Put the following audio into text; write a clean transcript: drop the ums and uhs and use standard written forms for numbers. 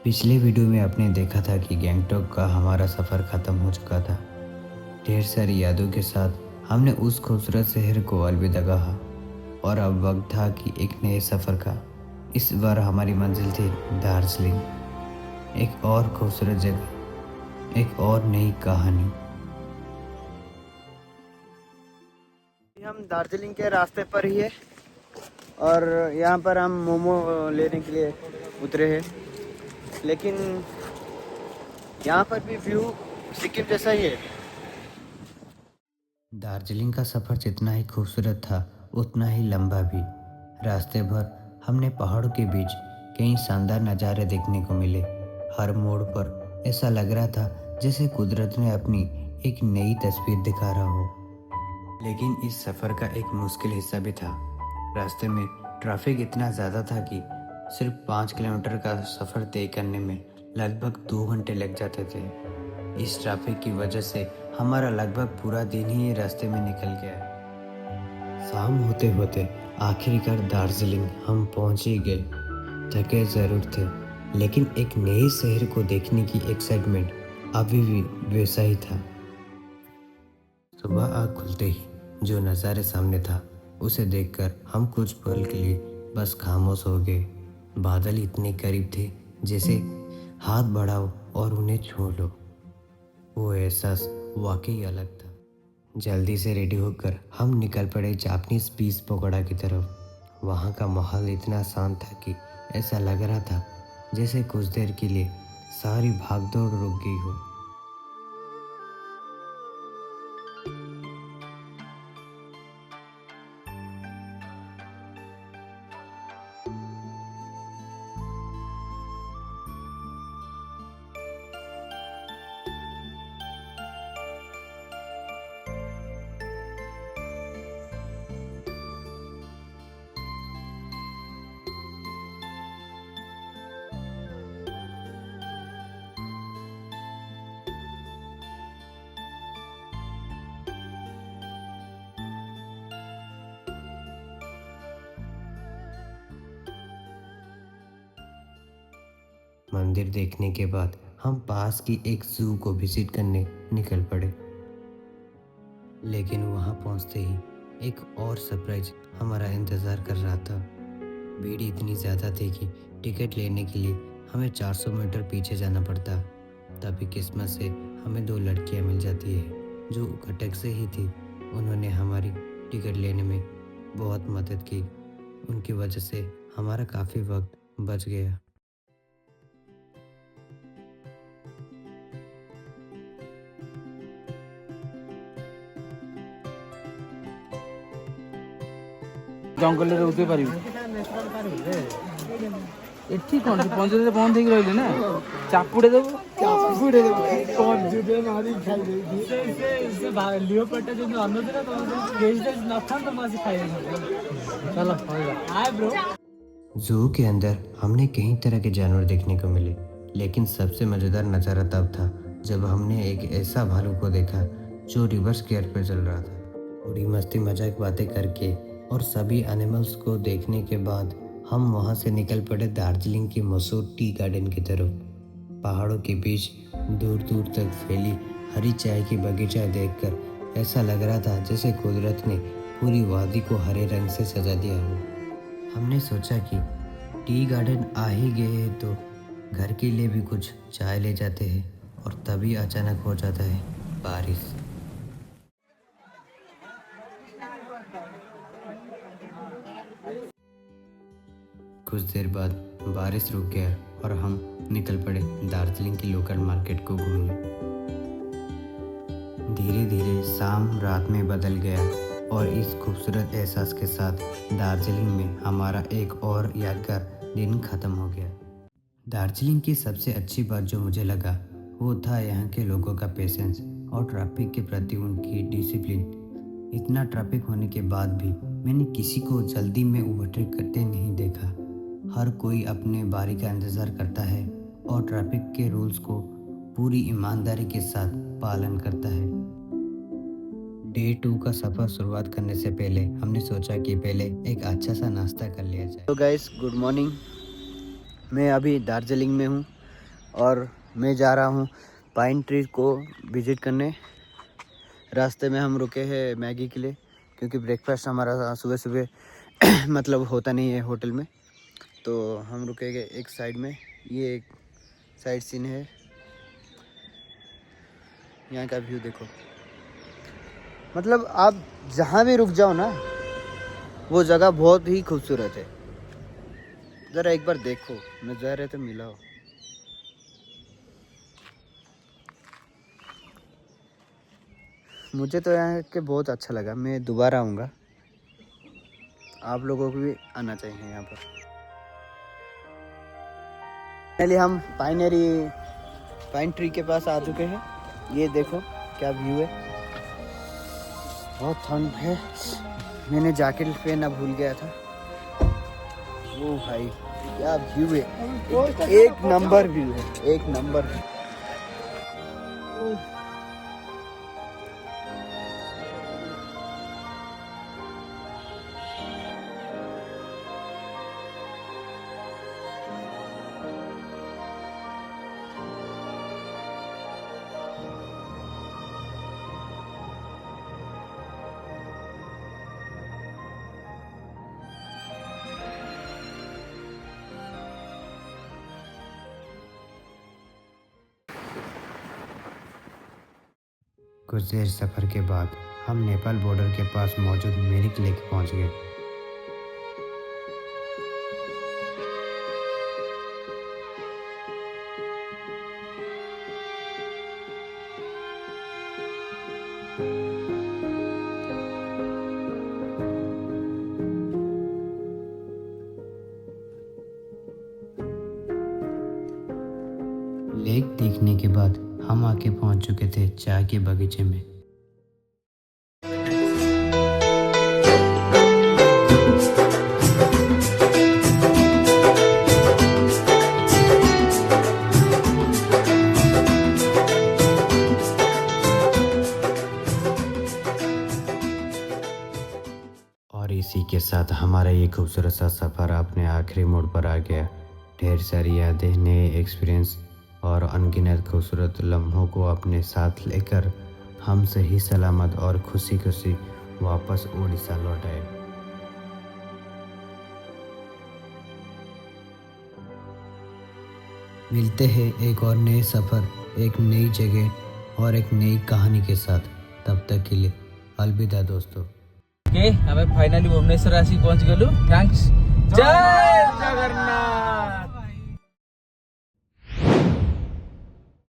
पिछले वीडियो में आपने देखा था कि गैंगटॉक का हमारा सफ़र ख़त्म हो चुका था। ढेर सारी यादों के साथ हमने उस खूबसूरत शहर को अलविदा कहा और अब वक्त था कि एक नए सफ़र का। इस बार हमारी मंजिल थी दार्जिलिंग, एक और खूबसूरत जगह, एक और नई कहानी। हम दार्जिलिंग के रास्ते पर ही है और यहाँ पर हम मोमो लेने के लिए उतरे हैं, लेकिन यहाँ पर भी व्यू सिक्किम जैसा ही है। दार्जिलिंग का सफ़र जितना ही खूबसूरत था उतना ही लंबा भी। रास्ते भर हमने पहाड़ों के बीच कई शानदार नज़ारे देखने को मिले। हर मोड़ पर ऐसा लग रहा था जैसे कुदरत ने अपनी एक नई तस्वीर दिखा रहा हो। लेकिन इस सफ़र का एक मुश्किल हिस्सा भी था। रास्ते में ट्रैफिक इतना ज़्यादा था कि सिर्फ 5 किलोमीटर का सफ़र तय करने में लगभग 2 घंटे लग जाते थे। इस ट्रैफिक की वजह से हमारा लगभग पूरा दिन ही रास्ते में निकल गया। शाम होते होते आखिरकार दार्जिलिंग हम पहुंच ही गए। थके ज़रूर थे, लेकिन एक नए शहर को देखने की एक्साइटमेंट अभी भी वैसा ही था। सुबह आग खुलते ही जो नज़ारे सामने था उसे देखकर हम कुछ पल के लिए बस खामोश हो गए। बादल इतने करीब थे जैसे हाथ बढ़ाओ और उन्हें छू लो। वो एहसास वाकई अलग था। जल्दी से रेडी होकर हम निकल पड़े जापानीज पीस पकौड़ा की तरफ। वहाँ का माहौल इतना शांत था कि ऐसा लग रहा था जैसे कुछ देर के लिए सारी भागदौड़ रुक गई हो। मंदिर देखने के बाद हम पास की एक जू को विजिट करने निकल पड़े। लेकिन वहां पहुंचते ही एक और सरप्राइज हमारा इंतज़ार कर रहा था। भीड़ इतनी ज़्यादा थी कि टिकट लेने के लिए हमें 400 मीटर पीछे जाना पड़ता। तभी किस्मत से हमें 2 लड़कियां मिल जाती है जो कटक से ही थी। उन्होंने हमारी टिकट लेने में बहुत मदद की। उनकी वजह से हमारा काफ़ी वक्त बच गया। जंगल रोते पारिबु एठी कोन पंजरे बंद हेक रहले ना चापुड़े देबो पंजुदे मारी खाई देई से लियो पट्टा जो अन्नदे ना तो गेज न था तो मासी खाई चलो हाय ब्रो। जू के अंदर हमने कई तरह के जानवर देखने को मिले, लेकिन सबसे मज़ेदार नज़ारा तब था जब हमने एक ऐसा भालू को देखा जो रिवर्स गियर पर चल रहा था। थोड़ी मस्ती मजाक बातें करके और सभी एनिमल्स को देखने के बाद हम वहाँ से निकल पड़े दार्जिलिंग की मशहूर टी गार्डन की तरफ। पहाड़ों के बीच दूर दूर तक फैली हरी चाय की बगीचा देखकर ऐसा लग रहा था जैसे कुदरत ने पूरी वादी को हरे रंग से सजा दिया हो। हमने सोचा कि टी गार्डन आ ही गए हैं तो घर के लिए भी कुछ चाय ले जाते हैं, और तभी अचानक हो जाता है बारिश। कुछ देर बाद बारिश रुक गया और हम निकल पड़े दार्जिलिंग की लोकल मार्केट को घूमने। धीरे धीरे शाम रात में बदल गया और इस खूबसूरत एहसास के साथ दार्जिलिंग में हमारा एक और यादगार दिन ख़त्म हो गया। दार्जिलिंग की सबसे अच्छी बात जो मुझे लगा वो था यहाँ के लोगों का पेशेंस और ट्रैफिक के प्रति उनकी डिसिप्लिन। इतना ट्रैफिक होने के बाद भी मैंने किसी को जल्दी में ओवरटेक करते नहीं देखा। हर कोई अपने बारी का इंतज़ार करता है और ट्रैफिक के रूल्स को पूरी ईमानदारी के साथ पालन करता है। डे 2 का सफ़र शुरुआत करने से पहले हमने सोचा कि पहले एक अच्छा सा नाश्ता कर लिया जाए। तो गाइस गुड मॉर्निंग। मैं अभी दार्जिलिंग में हूँ और मैं जा रहा हूँ पाइन ट्री को विज़िट करने। रास्ते में हम रुके हैं मैगी के लिए, क्योंकि ब्रेकफास्ट हमारा सुबह सुबह मतलब होता नहीं है होटल में, तो हम रुकेंगे एक साइड में। ये एक साइड सीन है, यहाँ का व्यू देखो। मतलब आप जहाँ भी रुक जाओ ना, वो जगह बहुत ही खूबसूरत है। ज़रा एक बार देखो, नज़ारे तो मिलाओ। मुझे तो यहाँ के बहुत अच्छा लगा, मैं दोबारा आऊँगा। आप लोगों को भी आना चाहिए यहाँ पर। पहले हम पाइन ट्री के पास आ चुके हैं। ये देखो क्या व्यू है, बहुत ठंड है। मैंने जैकेट पहनना भूल गया था। ओ भाई क्या व्यू है, एक नंबर व्यू है, एक नंबर। कुछ देर सफ़र के बाद हम नेपाल बॉर्डर के पास मौजूद मेरिक लेक पहुंच गए। लेक देखने के बाद हम आके पहुंच चुके थे चाय के बगीचे में। और इसी के साथ हमारा ये खूबसूरत सा सफ़र अपने आखिरी मोड़ पर आ गया। ढेर सारी यादें, नए एक्सपीरियंस और अनगिनत खूबसूरत लम्हों को अपने साथ लेकर हम सही सलामत और खुशी खुशी वापस उड़ीसा लौट आए। मिलते हैं एक और नए सफ़र, एक नई जगह और एक नई कहानी के साथ। तब तक के लिए अलविदा दोस्तों। ओके, हमें फाइनली भुवनेश्वर आसी पहुंच गलु। थैंक्स। जय